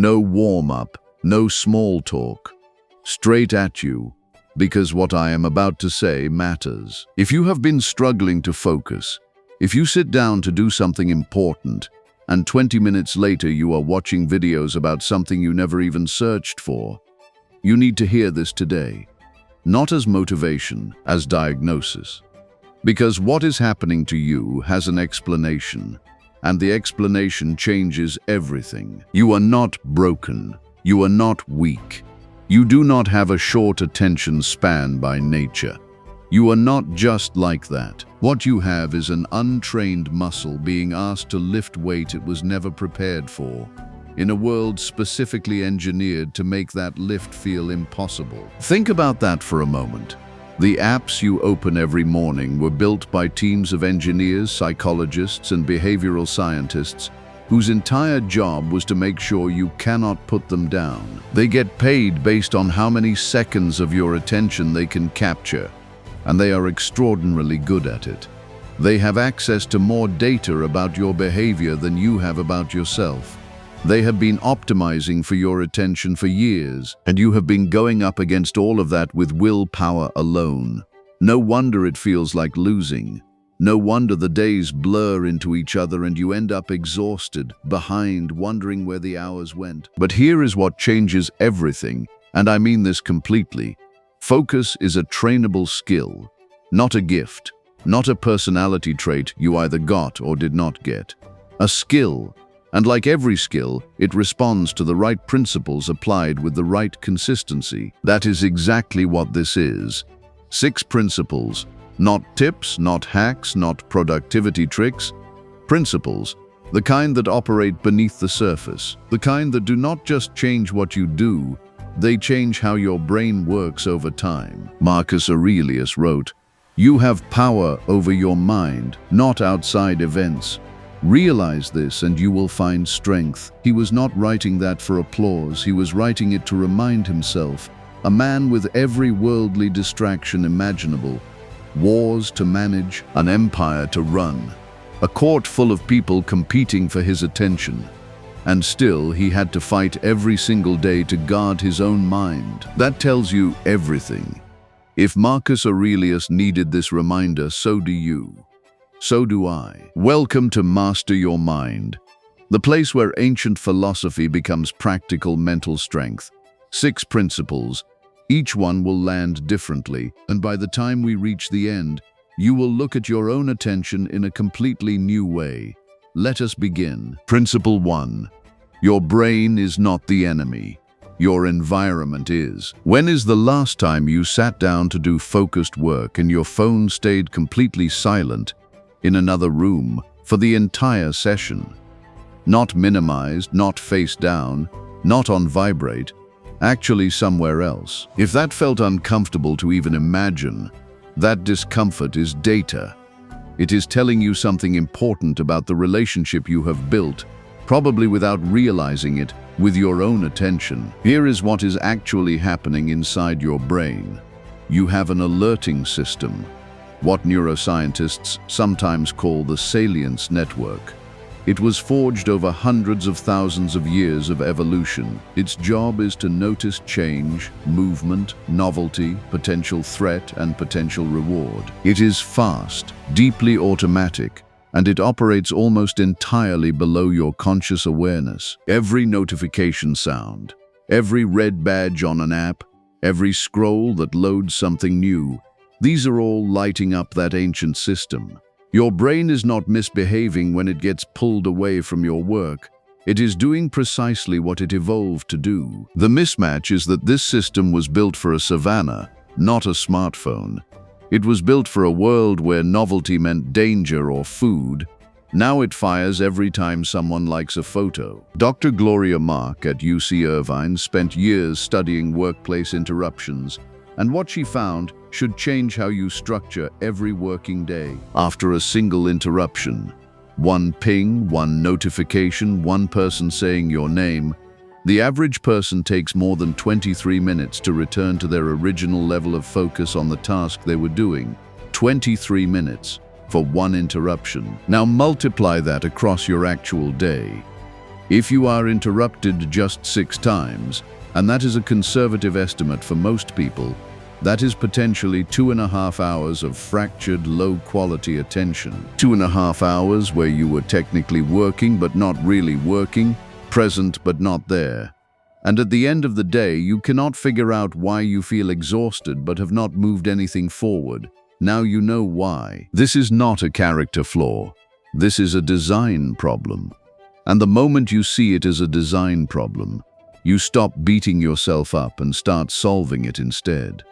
No warm-up, no small talk. Straight at you, because what I am about to say matters. If you have been struggling to focus, if you sit down to do something important, and 20 minutes later you are watching videos about something you never even searched for, you need to hear this today. Not as motivation, as diagnosis. Because what is happening to you has an explanation, and the explanation changes everything. You are not broken. You are not weak. You do not have a short attention span by nature. You are not just like that. What you have is an untrained muscle being asked to lift weight it was never prepared for, in a world specifically engineered to make that lift feel impossible. Think about that for a moment. The apps you open every morning were built by teams of engineers, psychologists, and behavioral scientists whose entire job was to make sure you cannot put them down. They get paid based on how many seconds of your attention they can capture, and they are extraordinarily good at it. They have access to more data about your behavior than you have about yourself. They have been optimizing for your attention for years, and you have been going up against all of that with willpower alone. No wonder it feels like losing. No wonder the days blur into each other and you end up exhausted, behind, wondering where the hours went. But here is what changes everything, and I mean this completely. Focus is a trainable skill, not a gift, not a personality trait you either got or did not get. A skill. And like every skill, it responds to the right principles applied with the right consistency. That is exactly what this is. 6 principles. Not tips, not hacks, not productivity tricks. Principles. The kind that operate beneath the surface. The kind that do not just change what you do, they change how your brain works over time. Marcus Aurelius wrote, "You have power over your mind, not outside events. Realize this and you will find strength." He was not writing that for applause, he was writing it to remind himself, a man with every worldly distraction imaginable, wars to manage, an empire to run, a court full of people competing for his attention. And still, he had to fight every single day to guard his own mind. That tells you everything. If Marcus Aurelius needed this reminder, so do you. So do I. Welcome to Master Your Mind, the place where ancient philosophy becomes practical mental strength. 6 principles. Each one will land differently, and by the time we reach the end, you will look at your own attention in a completely new way. Let us begin. Principle 1. Your brain is not the enemy. Your environment is. When is the last time you sat down to do focused work and your phone stayed completely silent in another room for the entire session? Not minimized, not face down, not on vibrate, actually somewhere else. If that felt uncomfortable to even imagine, that discomfort is data. It is telling you something important about the relationship you have built, probably without realizing it, with your own attention. Here is what is actually happening inside your brain. You have an alerting system, what neuroscientists sometimes call the salience network. It was forged over hundreds of thousands of years of evolution. Its job is to notice change, movement, novelty, potential threat, and potential reward. It is fast, deeply automatic, and it operates almost entirely below your conscious awareness. Every notification sound, every red badge on an app, every scroll that loads something new, these are all lighting up that ancient system. Your brain is not misbehaving when it gets pulled away from your work. It is doing precisely what it evolved to do. The mismatch is that this system was built for a savanna, not a smartphone. It was built for a world where novelty meant danger or food. Now it fires every time someone likes a photo. Dr. Gloria Mark at UC Irvine spent years studying workplace interruptions, and what she found should change how you structure every working day. After a single interruption, one ping, one notification, one person saying your name, the average person takes more than 23 minutes to return to their original level of focus on the task they were doing. 23 minutes for one interruption. Now multiply that across your actual day. If you are interrupted just 6 times, and that is a conservative estimate for most people, that is potentially 2.5 hours of fractured, low-quality attention. 2.5 hours where you were technically working but not really working, present but not there. And at the end of the day, you cannot figure out why you feel exhausted but have not moved anything forward. Now you know why. This is not a character flaw. This is a design problem. And the moment you see it as a design problem, you stop beating yourself up and start solving it instead.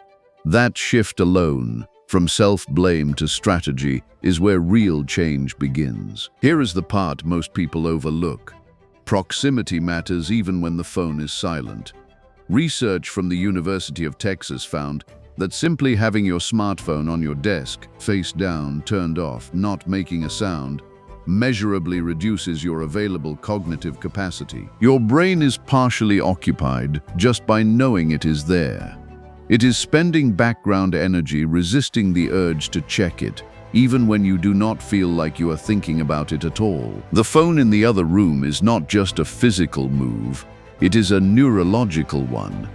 That shift alone, from self-blame to strategy, is where real change begins. Here is the part most people overlook. Proximity matters even when the phone is silent. Research from the University of Texas found that simply having your smartphone on your desk, face down, turned off, not making a sound, measurably reduces your available cognitive capacity. Your brain is partially occupied just by knowing it is there. It is spending background energy resisting the urge to check it, even when you do not feel like you are thinking about it at all. The phone in the other room is not just a physical move, it is a neurological one.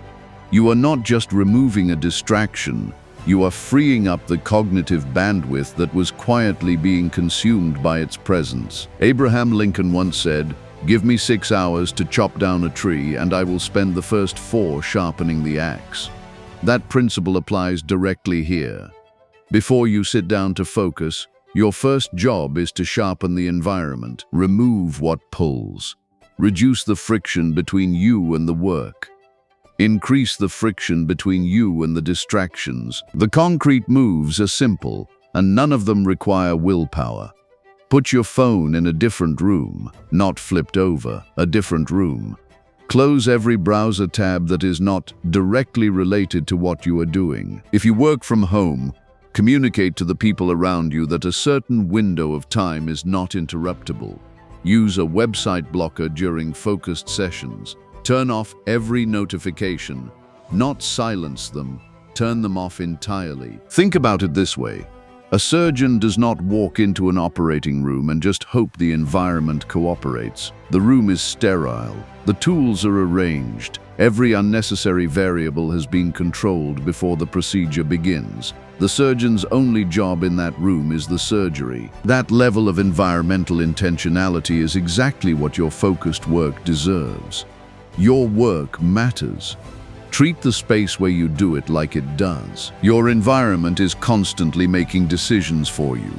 You are not just removing a distraction, you are freeing up the cognitive bandwidth that was quietly being consumed by its presence. Abraham Lincoln once said, "Give me 6 hours to chop down a tree, and I will spend the first 4 sharpening the axe." That principle applies directly here. Before you sit down to focus, your first job is to sharpen the environment. Remove what pulls. Reduce the friction between you and the work. Increase the friction between you and the distractions. The concrete moves are simple, and none of them require willpower. Put your phone in a different room, not flipped over, a different room. Close every browser tab that is not directly related to what you are doing. If you work from home, communicate to the people around you that a certain window of time is not interruptible. Use a website blocker during focused sessions. Turn off every notification, not silence them, turn them off entirely. Think about it this way. A surgeon does not walk into an operating room and just hope the environment cooperates. The room is sterile. The tools are arranged. Every unnecessary variable has been controlled before the procedure begins. The surgeon's only job in that room is the surgery. That level of environmental intentionality is exactly what your focused work deserves. Your work matters. Treat the space where you do it like it does. Your environment is constantly making decisions for you.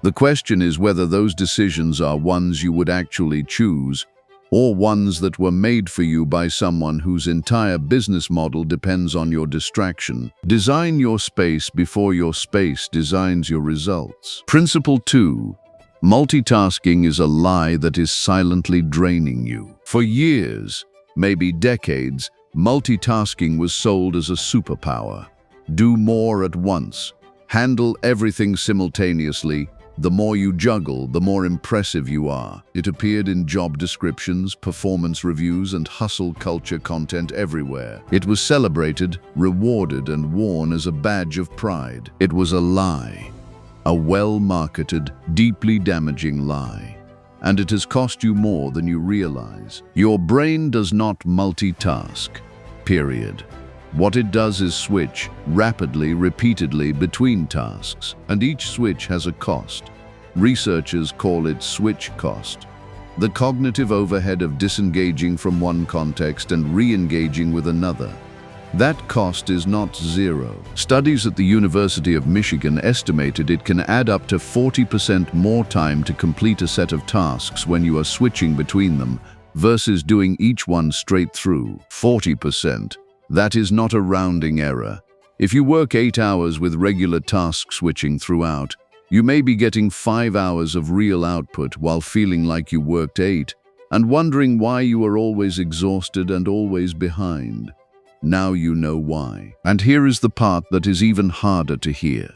The question is whether those decisions are ones you would actually choose, or ones that were made for you by someone whose entire business model depends on your distraction. Design your space before your space designs your results. Principle 2. Multitasking is a lie that is silently draining you. For years, maybe decades, multitasking was sold as a superpower. Do more at once. Handle everything simultaneously. The more you juggle, the more impressive you are. It appeared in job descriptions, performance reviews, and hustle culture content everywhere. It was celebrated, rewarded, and worn as a badge of pride. It was a lie. A well-marketed, deeply damaging lie. And it has cost you more than you realize. Your brain does not multitask, period. What it does is switch, rapidly, repeatedly, between tasks, and each switch has a cost. Researchers call it switch cost. The cognitive overhead of disengaging from one context and re-engaging with another. That cost is not zero. Studies at the University of Michigan estimated it can add up to 40% more time to complete a set of tasks when you are switching between them versus doing each one straight through. 40%. That is not a rounding error. If you work 8 hours with regular task switching throughout, you may be getting 5 hours of real output while feeling like you worked 8 and wondering why you are always exhausted and always behind. Now you know why. And here is the part that is even harder to hear.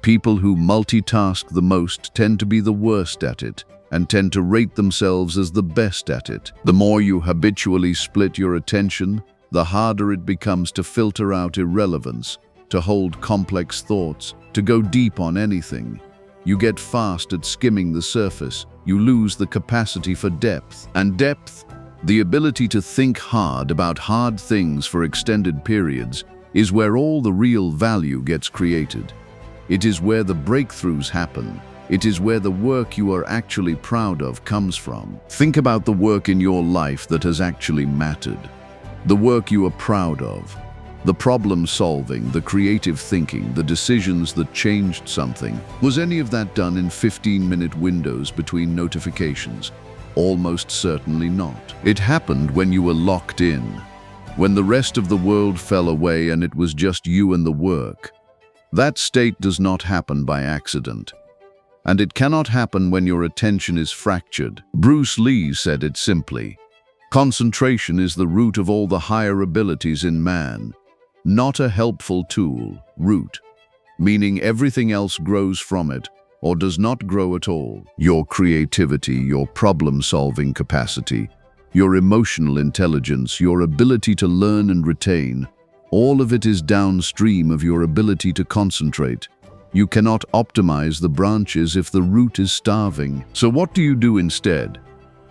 People who multitask the most tend to be the worst at it and tend to rate themselves as the best at it. The more you habitually split your attention, the harder it becomes to filter out irrelevance, to hold complex thoughts, to go deep on anything. You get fast at skimming the surface. You lose the capacity for depth. And depth, the ability to think hard about hard things for extended periods, is where all the real value gets created. It is where the breakthroughs happen. It is where the work you are actually proud of comes from. Think about the work in your life that has actually mattered. The work you are proud of. The problem solving, the creative thinking, the decisions that changed something. Was any of that done in 15-minute windows between notifications? Almost certainly not. It happened when you were locked in, when the rest of the world fell away and it was just you and the work. That state does not happen by accident. And it cannot happen when your attention is fractured. Bruce Lee said it simply. Concentration is the root of all the higher abilities in man. Not a helpful tool, root, meaning everything else grows from it or does not grow at all. Your creativity, your problem-solving capacity, your emotional intelligence, your ability to learn and retain, all of it is downstream of your ability to concentrate. You cannot optimize the branches if the root is starving. So what do you do instead?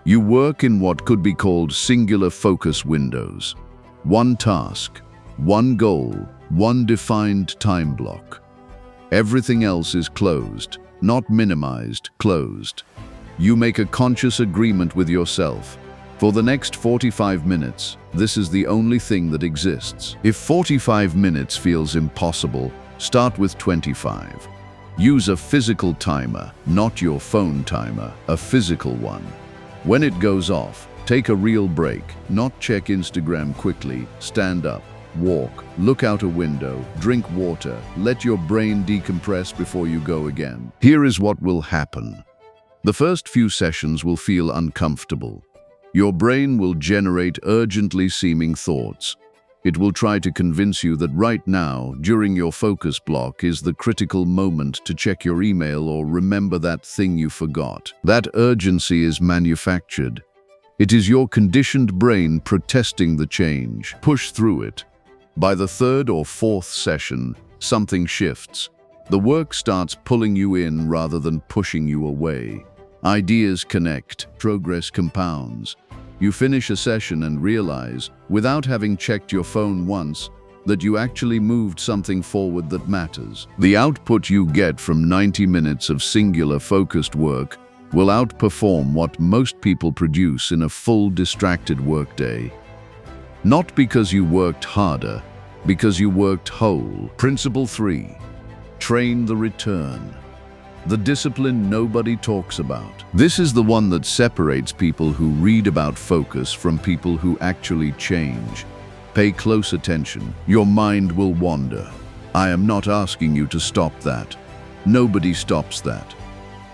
You work in what could be called singular focus windows. One task, one goal, one defined time block. Everything else is closed, not minimized, closed. You make a conscious agreement with yourself. For the next 45 minutes, this is the only thing that exists. If 45 minutes feels impossible, start with 25. Use a physical timer, not your phone timer, a physical one. When it goes off, take a real break, not check Instagram quickly, stand up. Walk, look out a window, drink water, let your brain decompress before you go again. Here is what will happen. The first few sessions will feel uncomfortable. Your brain will generate urgently seeming thoughts. It will try to convince you that right now, during your focus block, is the critical moment to check your email or remember that thing you forgot. That urgency is manufactured. It is your conditioned brain protesting the change. Push through it. By the third or fourth session, something shifts. The work starts pulling you in rather than pushing you away. Ideas connect, progress compounds. You finish a session and realize, without having checked your phone once, that you actually moved something forward that matters. The output you get from 90 minutes of singular focused work will outperform what most people produce in a full distracted workday. Not because you worked harder, because you worked whole. Principle 3. Train the return. The discipline nobody talks about. This is the one that separates people who read about focus from people who actually change. Pay close attention. Your mind will wander. I am not asking you to stop that. Nobody stops that.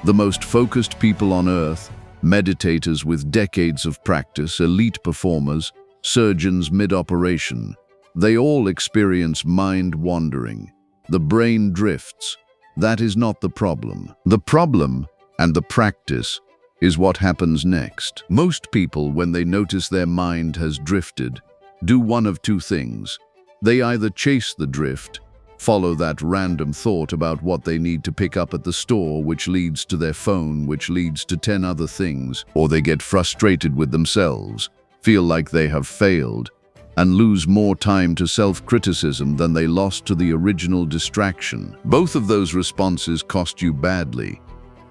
The most focused people on earth, meditators with decades of practice, elite performers, surgeons mid-operation, they all experience mind wandering. The brain drifts. That is not the problem. The problem, and the practice, is what happens next. Most people, when they notice their mind has drifted, do one of two things. They either chase the drift, follow that random thought about what they need to pick up at the store, which leads to their phone, which leads to 10 other things, or they get frustrated with themselves, feel like they have failed, and lose more time to self-criticism than they lost to the original distraction. Both of those responses cost you badly,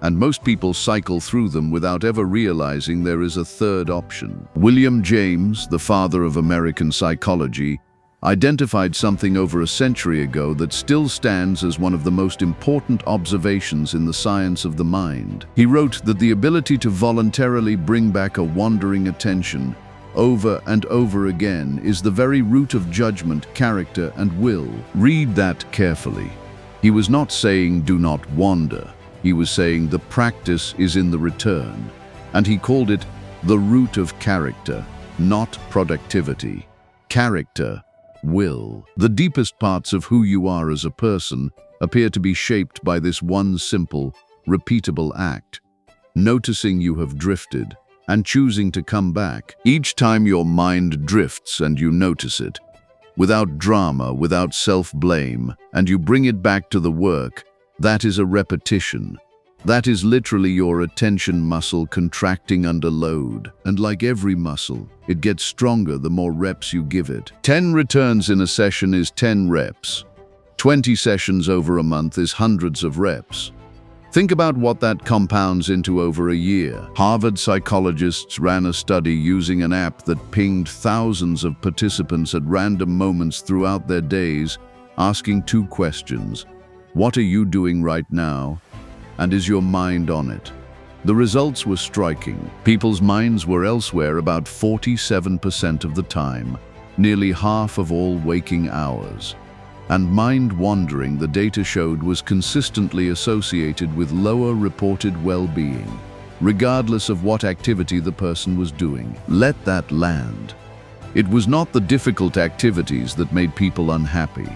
and most people cycle through them without ever realizing there is a third option. William James, the father of American psychology, identified something over a century ago that still stands as one of the most important observations in the science of the mind. He wrote that the ability to voluntarily bring back a wandering attention over and over again is the very root of judgment, character, and will. Read that carefully. He was not saying do not wander. He was saying the practice is in the return, and he called it the root of character, not productivity. Character, will. The deepest parts of who you are as a person appear to be shaped by this one simple, repeatable act: noticing you have drifted and choosing to come back. Each time your mind drifts and you notice it, without drama, without self-blame, and you bring it back to the work, that is a repetition. That is literally your attention muscle contracting under load. And like every muscle, it gets stronger the more reps you give it. 10 returns in a session is 10 reps. 20 sessions over a month is hundreds of reps. Think about what that compounds into over a year. Harvard psychologists ran a study using an app that pinged thousands of participants at random moments throughout their days, asking 2 questions. What are you doing right now? And is your mind on it? The results were striking. People's minds were elsewhere about 47% of the time, nearly half of all waking hours. And mind wandering, the data showed, was consistently associated with lower reported well-being, regardless of what activity the person was doing. Let that land. It was not the difficult activities that made people unhappy.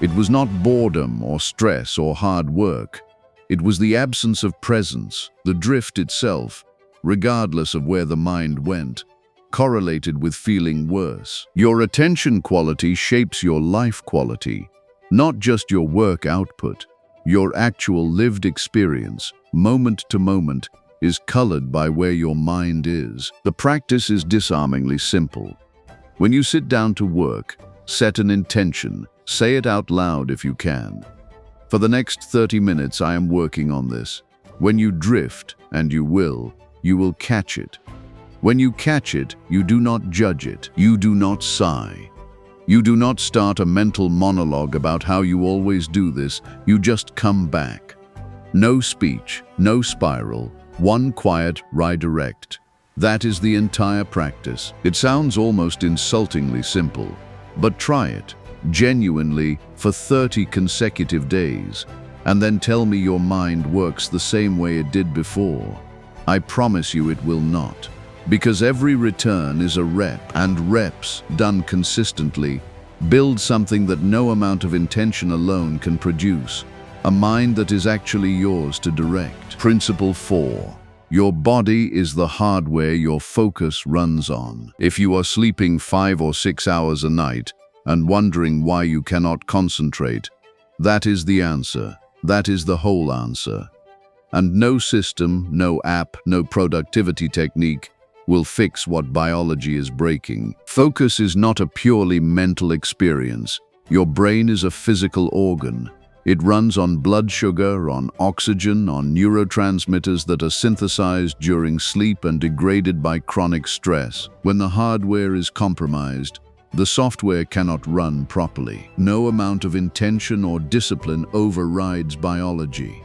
It was not boredom or stress or hard work. It was the absence of presence, the drift itself, regardless of where the mind went, correlated with feeling worse. Your attention quality shapes your life quality, not just your work output. Your actual lived experience, moment to moment, is colored by where your mind is. The practice is disarmingly simple. When you sit down to work, set an intention, say it out loud if you can. For the next 30 minutes I am working on this. When you drift, and you will catch it. When you catch it, you do not judge it. You do not sigh. You do not start a mental monologue about how you always do this. You just come back. No speech, no spiral, one quiet redirect. That is the entire practice. It sounds almost insultingly simple, but try it, genuinely, for 30 consecutive days, and then tell me your mind works the same way it did before. I promise you it will not. Because every return is a rep, and reps, done consistently, build something that no amount of intention alone can produce, a mind that is actually yours to direct. Principle 4. Your body is the hardware your focus runs on. If you are sleeping 5 or 6 hours a night and wondering why you cannot concentrate, that is the answer. That is the whole answer. And no system, no app, no productivity technique will fix what biology is breaking. Focus is not a purely mental experience. Your brain is a physical organ. It runs on blood sugar, on oxygen, on neurotransmitters that are synthesized during sleep and degraded by chronic stress. When the hardware is compromised, the software cannot run properly. No amount of intention or discipline overrides biology.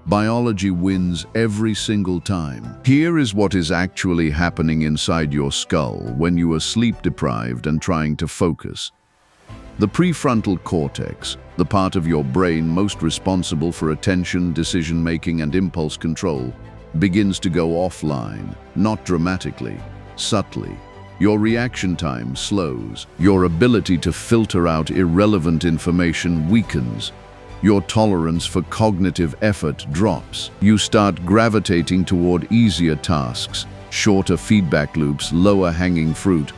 Biology wins every single time. Here is what is actually happening inside your skull when you are sleep-deprived and trying to focus. The prefrontal cortex, the part of your brain most responsible for attention, decision-making, and impulse control, begins to go offline, not dramatically, subtly. Your reaction time slows. Your ability to filter out irrelevant information weakens. Your tolerance for cognitive effort drops. You start gravitating toward easier tasks, shorter feedback loops, lower hanging fruit,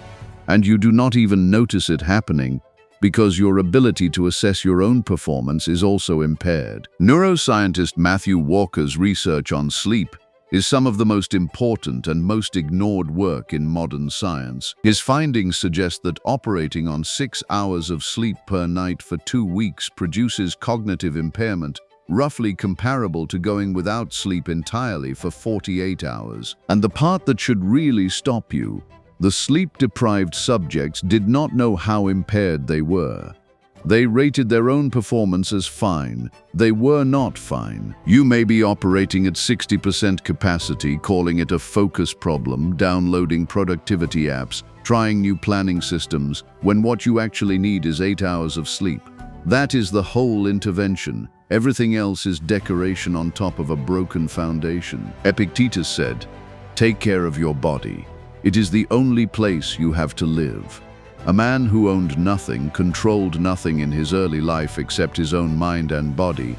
and you do not even notice it happening because your ability to assess your own performance is also impaired. Neuroscientist Matthew Walker's research on sleep is some of the most important and most ignored work in modern science. His findings suggest that operating on 6 hours of sleep per night for 2 weeks produces cognitive impairment roughly comparable to going without sleep entirely for 48 hours. And the part that should really stop you, the sleep-deprived subjects did not know how impaired they were. They rated their own performance as fine. They were not fine. You may be operating at 60% capacity, calling it a focus problem, downloading productivity apps, trying new planning systems, when what you actually need is 8 hours of sleep. That is the whole intervention. Everything else is decoration on top of a broken foundation. Epictetus said, "Take care of your body. It is the only place you have to live." A man who owned nothing, controlled nothing in his early life except his own mind and body,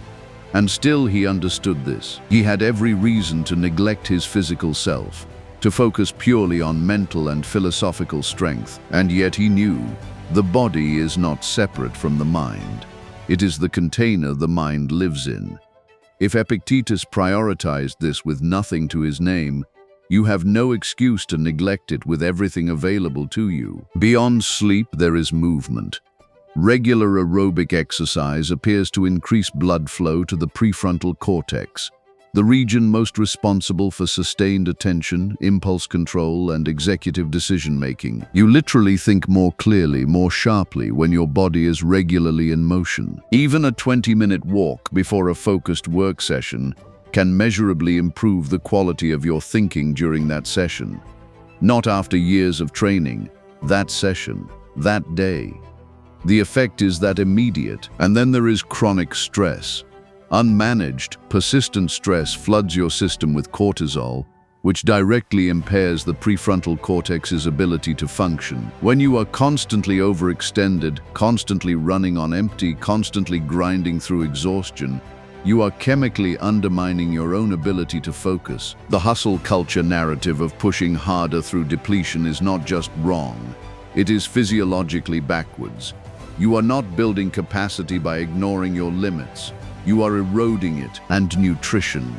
and still he understood this. He had every reason to neglect his physical self, to focus purely on mental and philosophical strength, and yet he knew the body is not separate from the mind. It is the container the mind lives in. If Epictetus prioritized this with nothing to his name, you have no excuse to neglect it with everything available to you. Beyond sleep, there is movement. Regular aerobic exercise appears to increase blood flow to the prefrontal cortex, the region most responsible for sustained attention, impulse control, and executive decision-making. You literally think more clearly, more sharply when your body is regularly in motion. Even a 20-minute walk before a focused work session can measurably improve the quality of your thinking during that session. Not after years of training, that session, that day. The effect is that immediate. And then there is chronic stress. Unmanaged, persistent stress floods your system with cortisol, which directly impairs the prefrontal cortex's ability to function. When you are constantly overextended, constantly running on empty, constantly grinding through exhaustion, you are chemically undermining your own ability to focus. The hustle culture narrative of pushing harder through depletion is not just wrong, it is physiologically backwards. You are not building capacity by ignoring your limits. You are eroding it. And nutrition.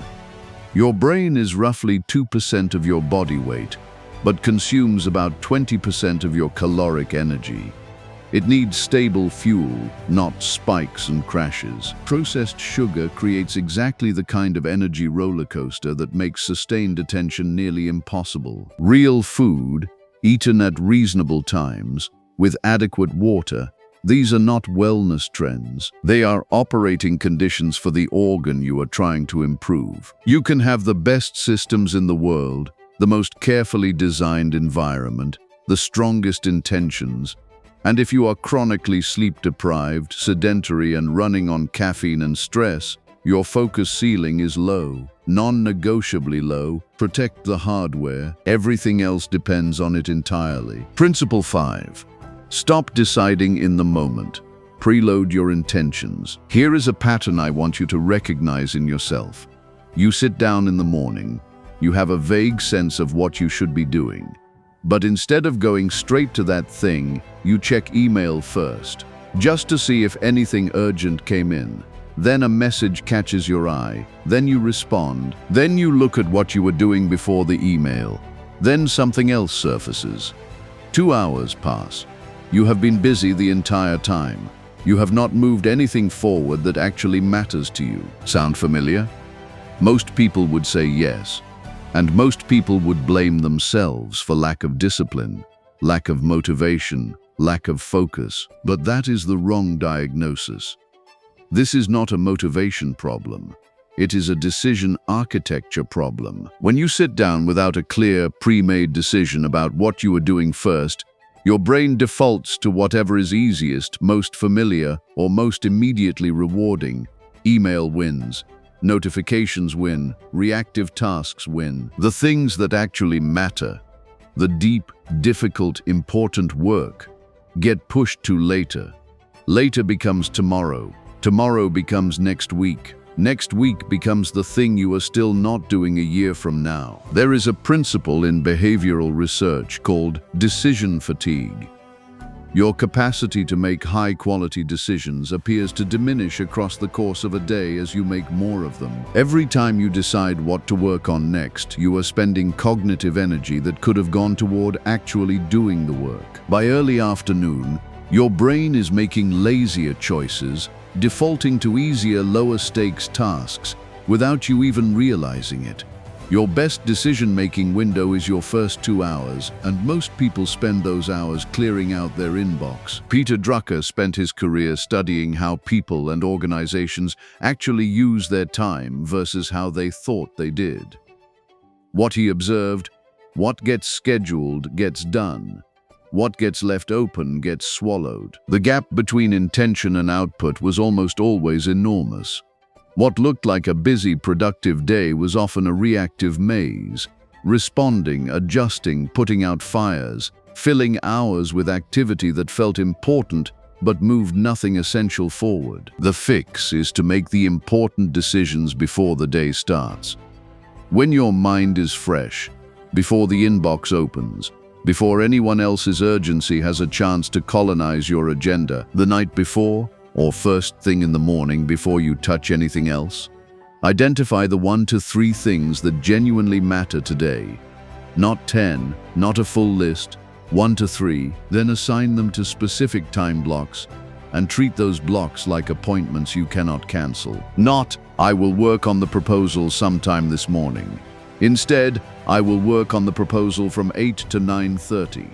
Your brain is roughly 2% of your body weight, but consumes about 20% of your caloric energy. It needs stable fuel, not spikes and crashes. Processed sugar creates exactly the kind of energy roller coaster that makes sustained attention nearly impossible. Real food, eaten at reasonable times, with adequate water, these are not wellness trends. They are operating conditions for the organ you are trying to improve. You can have the best systems in the world, the most carefully designed environment, the strongest intentions, and if you are chronically sleep-deprived, sedentary, and running on caffeine and stress, your focus ceiling is low, non-negotiably low. Protect the hardware. Everything else depends on it entirely. Principle 5. Stop deciding in the moment. Preload your intentions. Here is a pattern I want you to recognize in yourself. You sit down in the morning. You have a vague sense of what you should be doing. But instead of going straight to that thing, you check email first, just to see if anything urgent came in. Then a message catches your eye. Then you respond. Then you look at what you were doing before the email. Then something else surfaces. 2 hours pass. You have been busy the entire time. You have not moved anything forward that actually matters to you. Sound familiar? Most people would say yes, and most people would blame themselves for lack of discipline, lack of motivation, lack of focus. But that is the wrong diagnosis. This is not a motivation problem. It is a decision architecture problem. When you sit down without a clear, pre-made decision about what you are doing first, your brain defaults to whatever is easiest, most familiar, or most immediately rewarding. Email wins. Notifications win. Reactive tasks win. The things that actually matter, the deep, difficult, important work, get pushed to later. Later becomes tomorrow. Tomorrow becomes next week. Next week becomes the thing you are still not doing a year from now. There is a principle in behavioral research called decision fatigue. Your capacity to make high-quality decisions appears to diminish across the course of a day as you make more of them. Every time you decide what to work on next, you are spending cognitive energy that could have gone toward actually doing the work. By early afternoon, your brain is making lazier choices, defaulting to easier, lower-stakes tasks without you even realizing it. Your best decision-making window is your first 2 hours, and most people spend those hours clearing out their inbox. Peter Drucker spent his career studying how people and organizations actually use their time versus how they thought they did. What he observed: what gets scheduled gets done. What gets left open gets swallowed. The gap between intention and output was almost always enormous. What looked like a busy, productive day was often a reactive maze, responding, adjusting, putting out fires, filling hours with activity that felt important but moved nothing essential forward. The fix is to make the important decisions before the day starts. When your mind is fresh, before the inbox opens, before anyone else's urgency has a chance to colonize your agenda, the night before, or first thing in the morning before you touch anything else. Identify the 1 to 3 things that genuinely matter today. Not 10, not a full list, 1 to 3, then assign them to specific time blocks and treat those blocks like appointments you cannot cancel. Not, I will work on the proposal sometime this morning. Instead, I will work on the proposal from 8 to 9:30.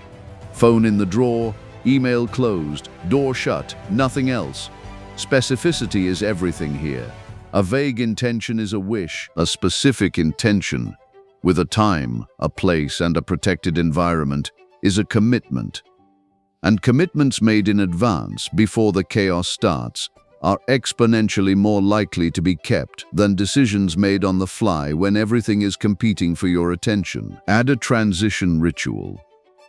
Phone in the drawer, email closed, door shut, nothing else. Specificity is everything here. A vague intention is a wish. A specific intention, with a time, a place, and a protected environment, is a commitment. And commitments made in advance, before the chaos starts, are exponentially more likely to be kept than decisions made on the fly when everything is competing for your attention. Add a transition ritual,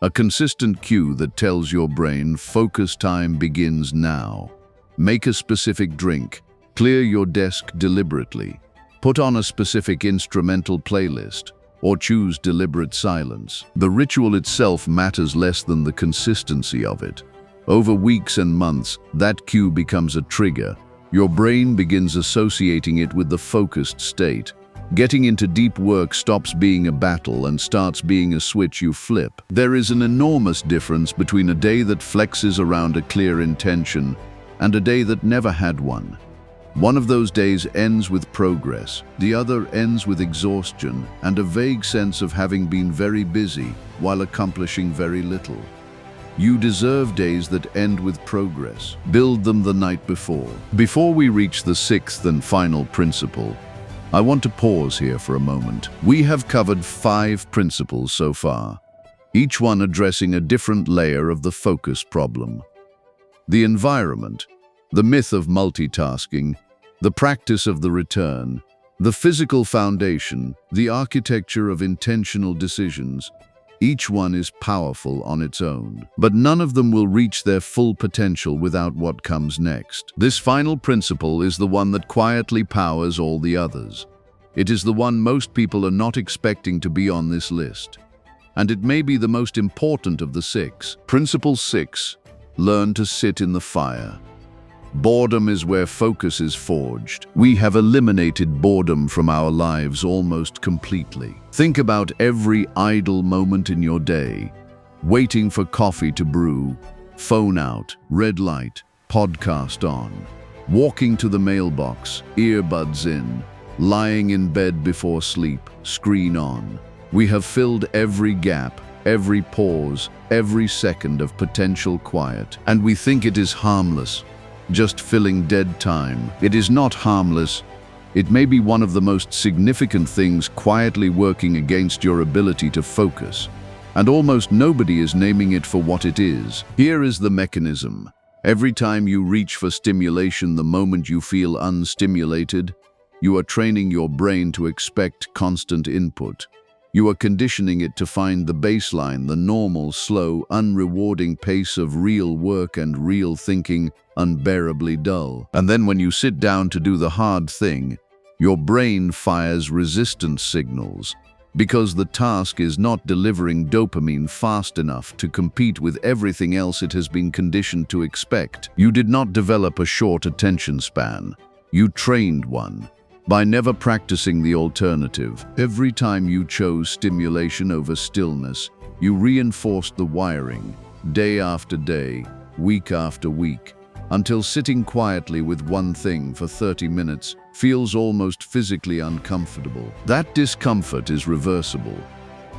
a consistent cue that tells your brain focus time begins now. Make a specific drink, clear your desk deliberately, put on a specific instrumental playlist, or choose deliberate silence. The ritual itself matters less than the consistency of it. Over weeks and months, that cue becomes a trigger. Your brain begins associating it with the focused state. Getting into deep work stops being a battle and starts being a switch you flip. There is an enormous difference between a day that flexes around a clear intention and a day that never had one. One of those days ends with progress, the other ends with exhaustion and a vague sense of having been very busy while accomplishing very little. You deserve days that end with progress. Build them the night before. Before we reach the 6th and final principle, I want to pause here for a moment. We have covered 5 principles so far, each one addressing a different layer of the focus problem. The environment, the myth of multitasking, the practice of the return, the physical foundation, the architecture of intentional decisions. Each one is powerful on its own, but none of them will reach their full potential without what comes next. This final principle is the one that quietly powers all the others. It is the one most people are not expecting to be on this list. And it may be the most important of the 6. Principle 6, learn to sit in the fire. Boredom is where focus is forged. We have eliminated boredom from our lives almost completely. Think about every idle moment in your day. Waiting for coffee to brew, phone out, red light, podcast on. Walking to the mailbox, earbuds in. Lying in bed before sleep, screen on. We have filled every gap, every pause, every second of potential quiet. And we think it is harmless. Just filling dead time. It is not harmless. It may be one of the most significant things quietly working against your ability to focus. And almost nobody is naming it for what it is. Here is the mechanism. Every time you reach for stimulation the moment you feel unstimulated, you are training your brain to expect constant input. You are conditioning it to find the baseline, the normal, slow, unrewarding pace of real work and real thinking, unbearably dull. And then when you sit down to do the hard thing, your brain fires resistance signals because the task is not delivering dopamine fast enough to compete with everything else it has been conditioned to expect. You did not develop a short attention span. You trained one. By never practicing the alternative, every time you chose stimulation over stillness, you reinforced the wiring, day after day, week after week, until sitting quietly with one thing for 30 minutes feels almost physically uncomfortable. That discomfort is reversible,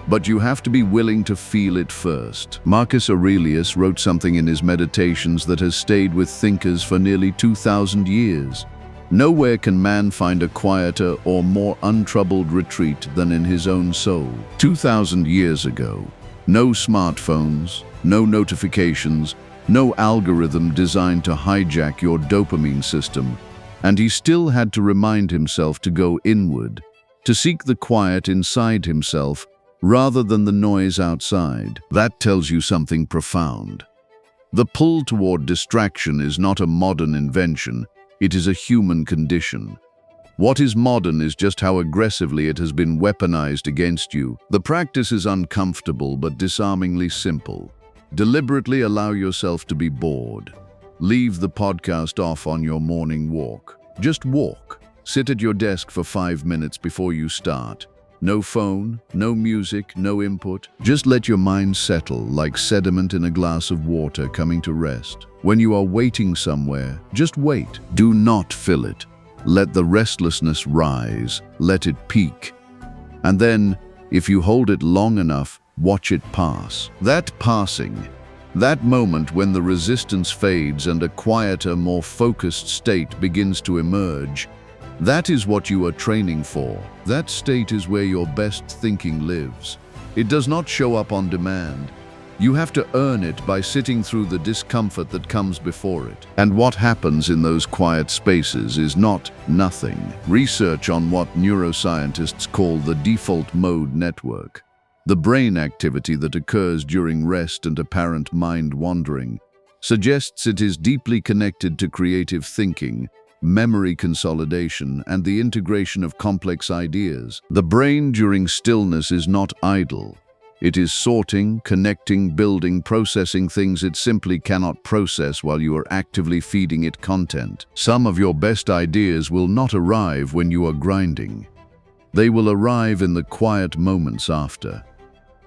but you have to be willing to feel it first. Marcus Aurelius wrote something in his Meditations that has stayed with thinkers for nearly 2,000 years. Nowhere can man find a quieter or more untroubled retreat than in his own soul. 2,000 years ago, no smartphones, no notifications, no algorithm designed to hijack your dopamine system, and he still had to remind himself to go inward, to seek the quiet inside himself rather than the noise outside. That tells you something profound. The pull toward distraction is not a modern invention. It is a human condition. What is modern is just how aggressively it has been weaponized against you. The practice is uncomfortable but disarmingly simple. Deliberately allow yourself to be bored. Leave the podcast off on your morning walk. Just walk. Sit at your desk for 5 minutes before you start. No phone, no music, no input. Just let your mind settle like sediment in a glass of water coming to rest. When you are waiting somewhere, just wait. Do not fill it. Let the restlessness rise. Let it peak. And then, if you hold it long enough, watch it pass. That passing, that moment when the resistance fades and a quieter, more focused state begins to emerge, that is what you are training for. That state is where your best thinking lives. It does not show up on demand. You have to earn it by sitting through the discomfort that comes before it. And what happens in those quiet spaces is not nothing. Research on what neuroscientists call the default mode network, the brain activity that occurs during rest and apparent mind wandering, suggests it is deeply connected to creative thinking, memory consolidation, and the integration of complex ideas. The brain during stillness is not idle. It is sorting, connecting, building, processing things it simply cannot process while you are actively feeding it content. Some of your best ideas will not arrive when you are grinding. They will arrive in the quiet moments after.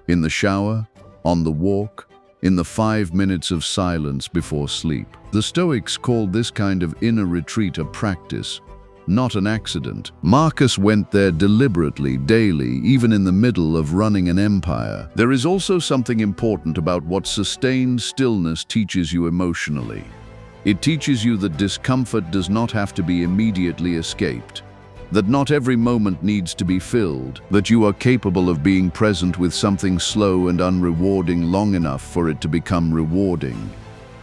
In the shower, on the walk, in the 5 minutes of silence before sleep. The Stoics called this kind of inner retreat a practice, not an accident. Marcus went there deliberately, daily, even in the middle of running an empire. There is also something important about what sustained stillness teaches you emotionally. It teaches you that discomfort does not have to be immediately escaped, that not every moment needs to be filled, that you are capable of being present with something slow and unrewarding long enough for it to become rewarding.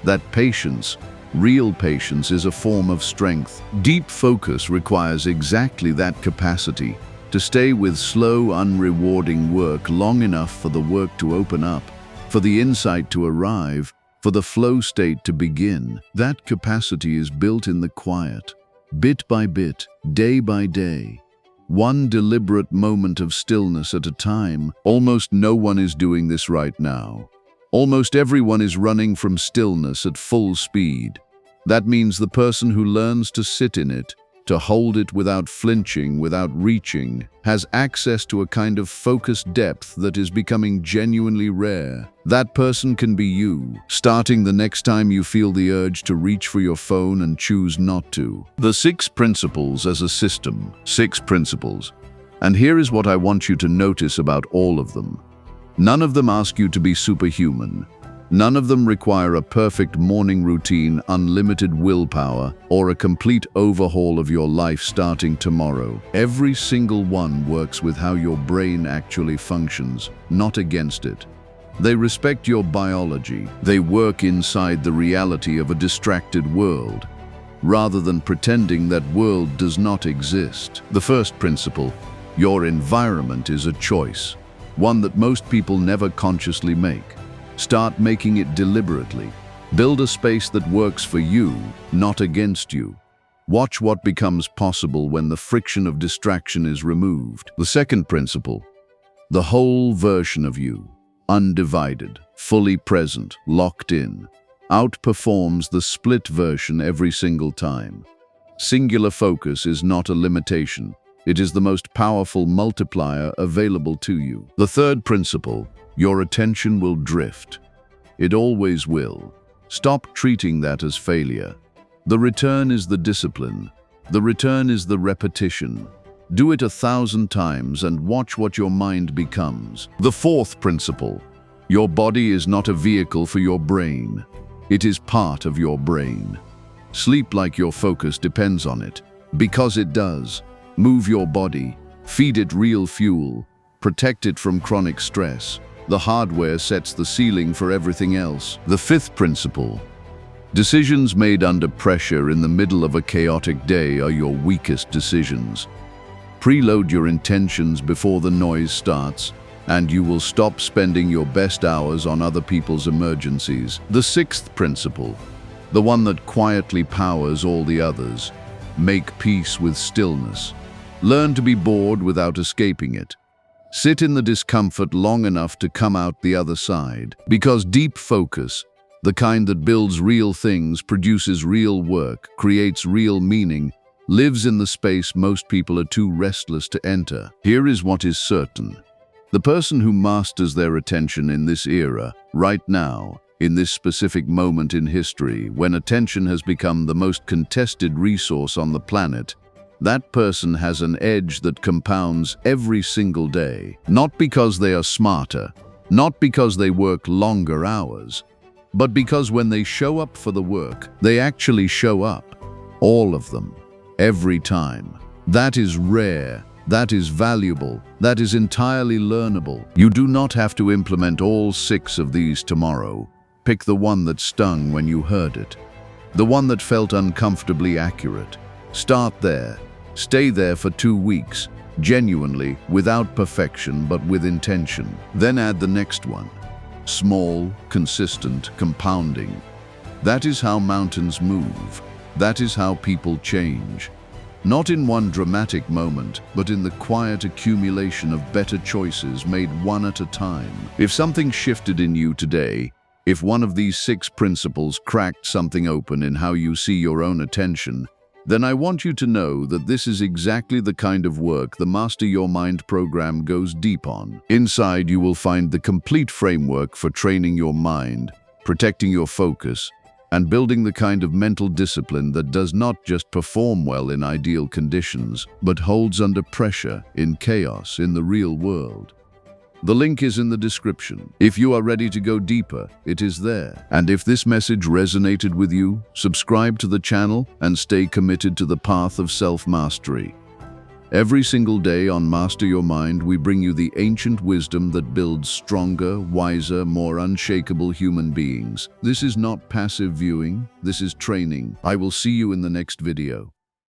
That patience, real patience, is a form of strength. Deep focus requires exactly that capacity to stay with slow, unrewarding work long enough for the work to open up, for the insight to arrive, for the flow state to begin. That capacity is built in the quiet, bit by bit, day by day. One deliberate moment of stillness at a time. Almost no one is doing this right now. Almost everyone is running from stillness at full speed. That means the person who learns to sit in it, to hold it without flinching, without reaching, has access to a kind of focused depth that is becoming genuinely rare. That person can be you, starting the next time you feel the urge to reach for your phone and choose not to. The 6 principles as a system. 6 principles. And here is what I want you to notice about all of them. None of them ask you to be superhuman. None of them require a perfect morning routine, unlimited willpower, or a complete overhaul of your life starting tomorrow. Every single one works with how your brain actually functions, not against it. They respect your biology. They work inside the reality of a distracted world, rather than pretending that world does not exist. The first principle: your environment is a choice, one that most people never consciously make. Start making it deliberately. Build a space that works for you, not against you. Watch what becomes possible when the friction of distraction is removed. The second principle: the whole version of you, undivided, fully present, locked in, outperforms the split version every single time. Singular focus is not a limitation. It is the most powerful multiplier available to you. The third principle: your attention will drift. It always will. Stop treating that as failure. The return is the discipline. The return is the repetition. Do it 1,000 times and watch what your mind becomes. The fourth principle: your body is not a vehicle for your brain. It is part of your brain. Sleep like your focus depends on it, because it does. Move your body, feed it real fuel, protect it from chronic stress. The hardware sets the ceiling for everything else. The fifth principle: decisions made under pressure in the middle of a chaotic day are your weakest decisions. Preload your intentions before the noise starts, and you will stop spending your best hours on other people's emergencies. The sixth principle, the one that quietly powers all the others: make peace with stillness. Learn to be bored without escaping it. Sit in the discomfort long enough to come out the other side. Because deep focus, the kind that builds real things, produces real work, creates real meaning, lives in the space most people are too restless to enter. Here is what is certain. The person who masters their attention in this era, right now, in this specific moment in history, when attention has become the most contested resource on the planet, that person has an edge that compounds every single day. Not because they are smarter, not because they work longer hours, but because when they show up for the work, they actually show up. All of them. Every time. That is rare. That is valuable. That is entirely learnable. You do not have to implement all 6 of these tomorrow. Pick the one that stung when you heard it. The one that felt uncomfortably accurate. Start there. Stay there for 2 weeks, genuinely, without perfection, but with intention. Then add the next one. Small, consistent, compounding. That is how mountains move. That is how people change. Not in one dramatic moment, but in the quiet accumulation of better choices made one at a time. If something shifted in you today, if one of these 6 principles cracked something open in how you see your own attention, then I want you to know that this is exactly the kind of work the Master Your Mind program goes deep on. Inside, you will find the complete framework for training your mind, protecting your focus, and building the kind of mental discipline that does not just perform well in ideal conditions, but holds under pressure, in chaos, in the real world. The link is in the description. If you are ready to go deeper, it is there. And if this message resonated with you, subscribe to the channel and stay committed to the path of self-mastery. Every single day on Master Your Mind, we bring you the ancient wisdom that builds stronger, wiser, more unshakable human beings. This is not passive viewing, this is training. I will see you in the next video.